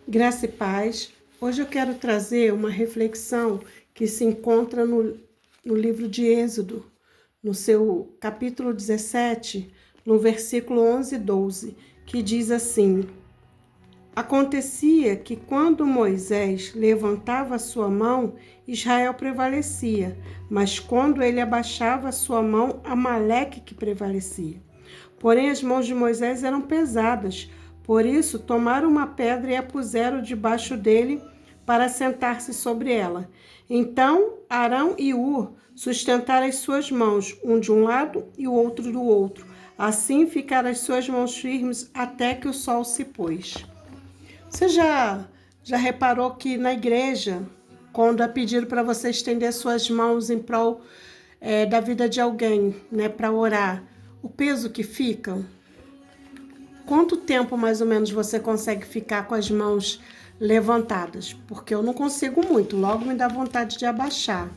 Graça e paz. Hoje eu quero trazer uma reflexão que se encontra no livro de Êxodo, no seu capítulo 17, no versículo 11 e 12, que diz assim: Acontecia que quando Moisés levantava a sua mão, Israel prevalecia, mas quando ele abaixava a sua mão, Amaleque que prevalecia. Porém, as mãos de Moisés eram pesadas, por isso tomaram uma pedra e a puseram debaixo dele para sentar-se sobre ela. Então Arão e Hur sustentaram as suas mãos, um de um lado e o outro do outro. Assim ficaram as suas mãos firmes até que o sol se pôs. Você já reparou que na igreja, quando é pedido para você estender suas mãos em prol da vida de alguém, né, para orar, o peso que fica? Quanto tempo mais ou menos você consegue ficar com as mãos levantadas? Porque eu não consigo muito, logo me dá vontade de abaixar.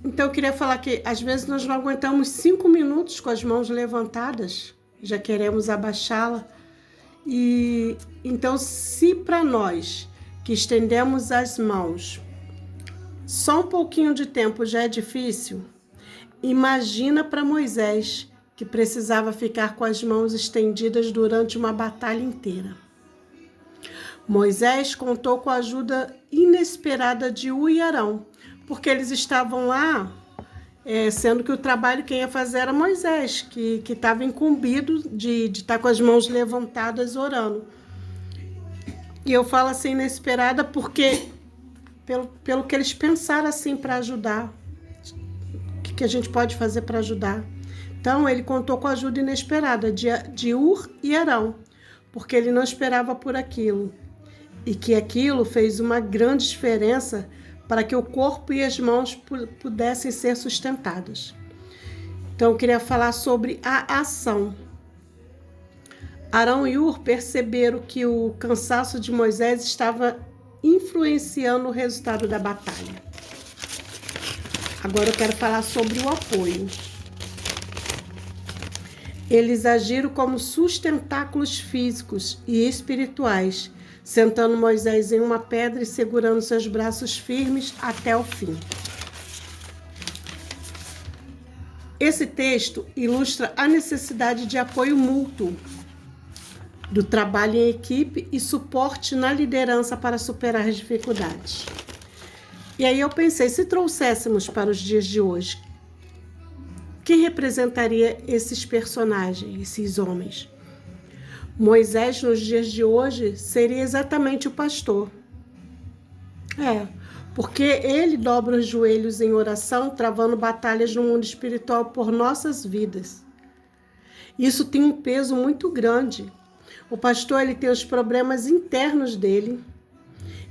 Então eu queria falar que às vezes nós não aguentamos 5 minutos com as mãos levantadas, já queremos abaixá-la. E então, se para nós que estendemos as mãos só um pouquinho de tempo já é difícil, imagina para Moisés, que precisava ficar com as mãos estendidas durante uma batalha inteira. Moisés contou com a ajuda inesperada de Hur e Arão, porque eles estavam lá, sendo que o trabalho quem ia fazer era Moisés, que estava incumbido de estar com as mãos levantadas orando. E eu falo assim inesperada porque pelo que eles pensaram assim para ajudar. O que a gente pode fazer para ajudar? Então ele contou com a ajuda inesperada de Hur e Arão, porque ele não esperava por aquilo. E que aquilo fez uma grande diferença para que o corpo e as mãos pudessem ser sustentadas. Então eu queria falar sobre a ação. Arão e Hur perceberam que o cansaço de Moisés estava influenciando o resultado da batalha. Agora eu quero falar sobre o apoio. Eles agiram como sustentáculos físicos e espirituais, sentando Moisés em uma pedra e segurando seus braços firmes até o fim. Esse texto ilustra a necessidade de apoio mútuo, do trabalho em equipe e suporte na liderança para superar as dificuldades. E aí eu pensei, se trouxéssemos para os dias de hoje, quem representaria esses personagens, esses homens? Moisés, nos dias de hoje, seria exatamente o pastor. Porque ele dobra os joelhos em oração, travando batalhas no mundo espiritual por nossas vidas. Isso tem um peso muito grande. O pastor ele tem os problemas internos dele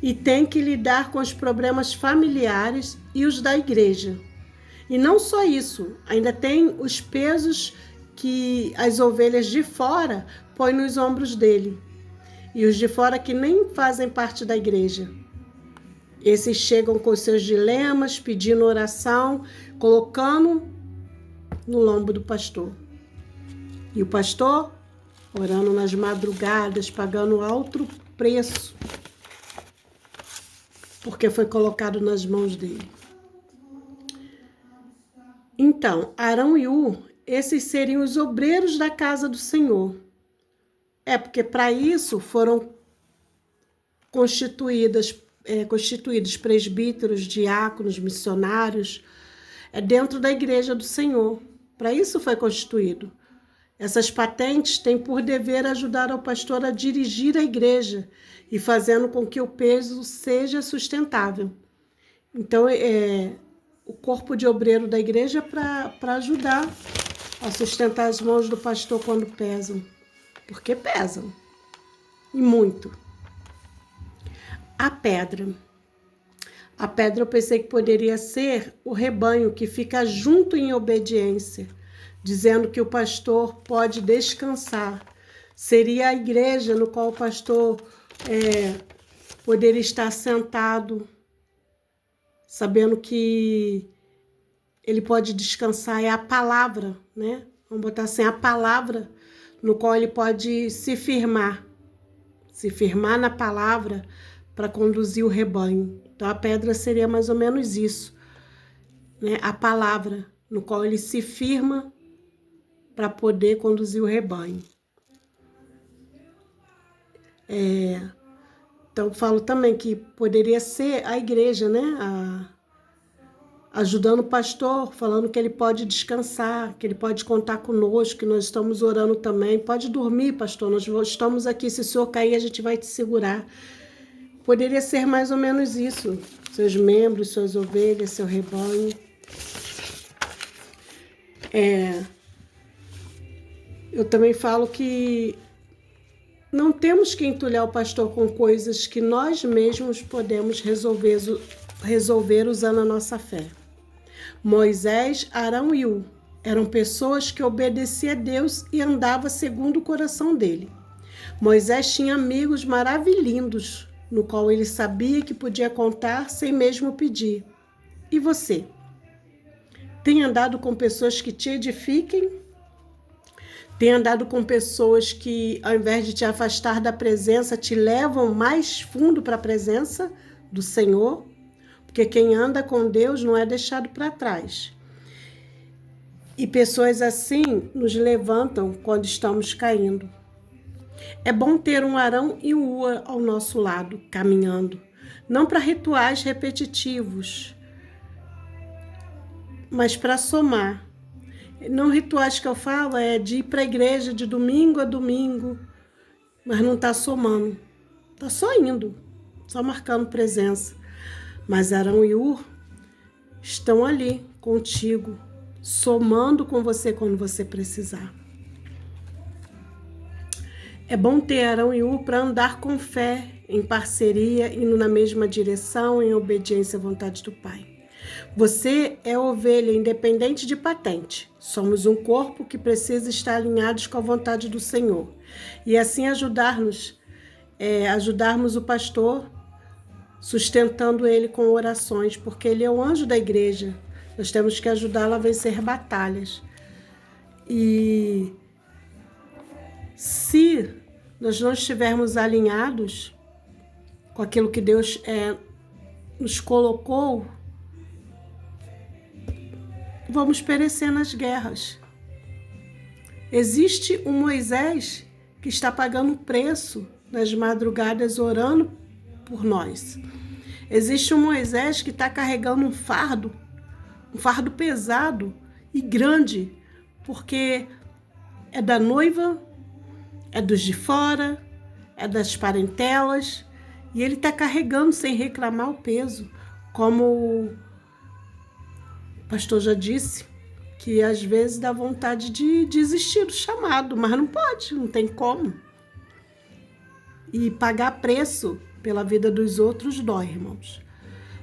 e tem que lidar com os problemas familiares e os da igreja. E não só isso, ainda tem os pesos que as ovelhas de fora põem nos ombros dele. E os de fora que nem fazem parte da igreja. Esses chegam com seus dilemas, pedindo oração, colocando no lombo do pastor. E o pastor, orando nas madrugadas, pagando alto preço, porque foi colocado nas mãos dele. Então, Arão e Hur, esses seriam os obreiros da casa do Senhor. Porque para isso foram constituídos presbíteros, diáconos, missionários, dentro da igreja do Senhor. Para isso foi constituído. Essas patentes têm por dever ajudar ao pastor a dirigir a igreja e fazendo com que o peso seja sustentável. Então, o corpo de obreiro da igreja para ajudar a sustentar as mãos do pastor quando pesam. Porque pesam. E muito. A pedra. A pedra eu pensei que poderia ser o rebanho que fica junto em obediência, dizendo que o pastor pode descansar. Seria a igreja no qual o pastor poderia estar sentado, sabendo que ele pode descansar. É a palavra, né? Vamos botar assim, a palavra no qual ele pode se firmar. se firmar na palavra para conduzir o rebanho. Então a pedra seria mais ou menos isso, né? A palavra no qual ele se firma para poder conduzir o rebanho. Então, falo também que poderia ser a igreja, né? Ajudando o pastor, falando que ele pode descansar, que ele pode contar conosco, que nós estamos orando também. Pode dormir, pastor, nós estamos aqui. Se o senhor cair, a gente vai te segurar. Poderia ser mais ou menos isso. Seus membros, suas ovelhas, seu rebanho. Eu também falo que não temos que entulhar o pastor com coisas que nós mesmos podemos resolver usando a nossa fé. Moisés, Arão e Ur eram pessoas que obedeciam a Deus e andavam segundo o coração dele. Moisés tinha amigos maravilhindos, no qual ele sabia que podia contar sem mesmo pedir. E você? Tem andado com pessoas que te edifiquem? Tem andado com pessoas que, ao invés de te afastar da presença, te levam mais fundo para a presença do Senhor? Porque quem anda com Deus não é deixado para trás. E pessoas assim nos levantam quando estamos caindo. É bom ter um Arão e um Ur ao nosso lado, caminhando. Não para rituais repetitivos, mas para somar. Não rituais que eu falo é de ir para a igreja de domingo a domingo, mas não está somando. Está só indo, só marcando presença. Mas Arão e Ur estão ali contigo, somando com você quando você precisar. É bom ter Arão e Ur para andar com fé, em parceria, indo na mesma direção, em obediência à vontade do Pai. Você é ovelha independente de patente. Somos um corpo que precisa estar alinhados com a vontade do Senhor. E assim ajudarmos o pastor, sustentando ele com orações, porque ele é o anjo da igreja. Nós temos que ajudá-lo a vencer batalhas. E se nós não estivermos alinhados com aquilo que Deus nos colocou, vamos perecer nas guerras. Existe um Moisés que está pagando preço nas madrugadas orando por nós. Existe um Moisés que está carregando um fardo pesado e grande, porque é da noiva, é dos de fora, é das parentelas, e ele está carregando sem reclamar o peso, como o pastor já disse, que às vezes dá vontade de desistir do chamado, mas não pode, não tem como. E pagar preço pela vida dos outros dói, irmãos.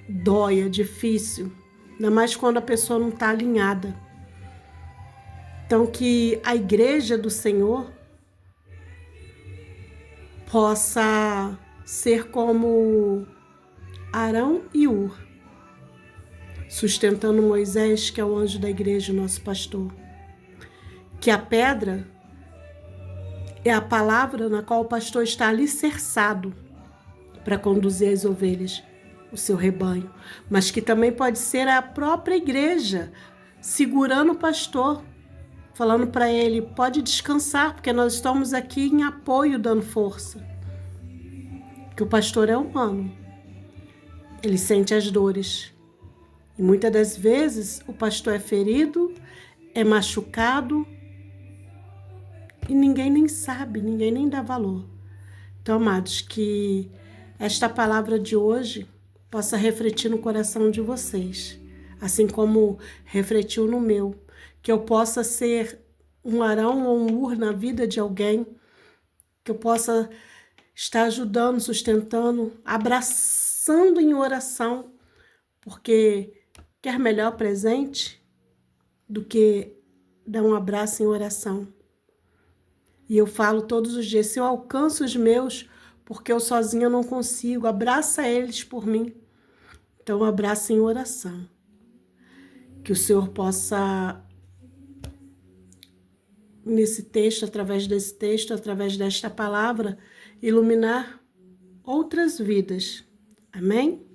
Dói, é difícil, ainda mais quando a pessoa não está alinhada. Então, que a igreja do Senhor possa ser como Arão e Ur, sustentando Moisés, que é o anjo da igreja, nosso pastor. Que a pedra é a palavra na qual o pastor está alicerçado para conduzir as ovelhas, o seu rebanho, mas que também pode ser a própria igreja segurando o pastor, falando para ele, pode descansar, porque nós estamos aqui em apoio, dando força. Que o pastor é humano, ele sente as dores. E muitas das vezes o pastor é ferido, é machucado, e ninguém nem sabe, ninguém nem dá valor. Então, amados, que esta palavra de hoje possa refletir no coração de vocês, assim como refletiu no meu, que eu possa ser um Arão ou um Ur na vida de alguém, que eu possa estar ajudando, sustentando, abraçando em oração, porque quer melhor presente do que dar um abraço em oração. E eu falo todos os dias, se eu alcanço os meus, porque eu sozinha não consigo, abraça eles por mim. Então, abraça em oração. Que o Senhor possa nesse texto, através desse texto, através desta palavra, iluminar outras vidas. Amém?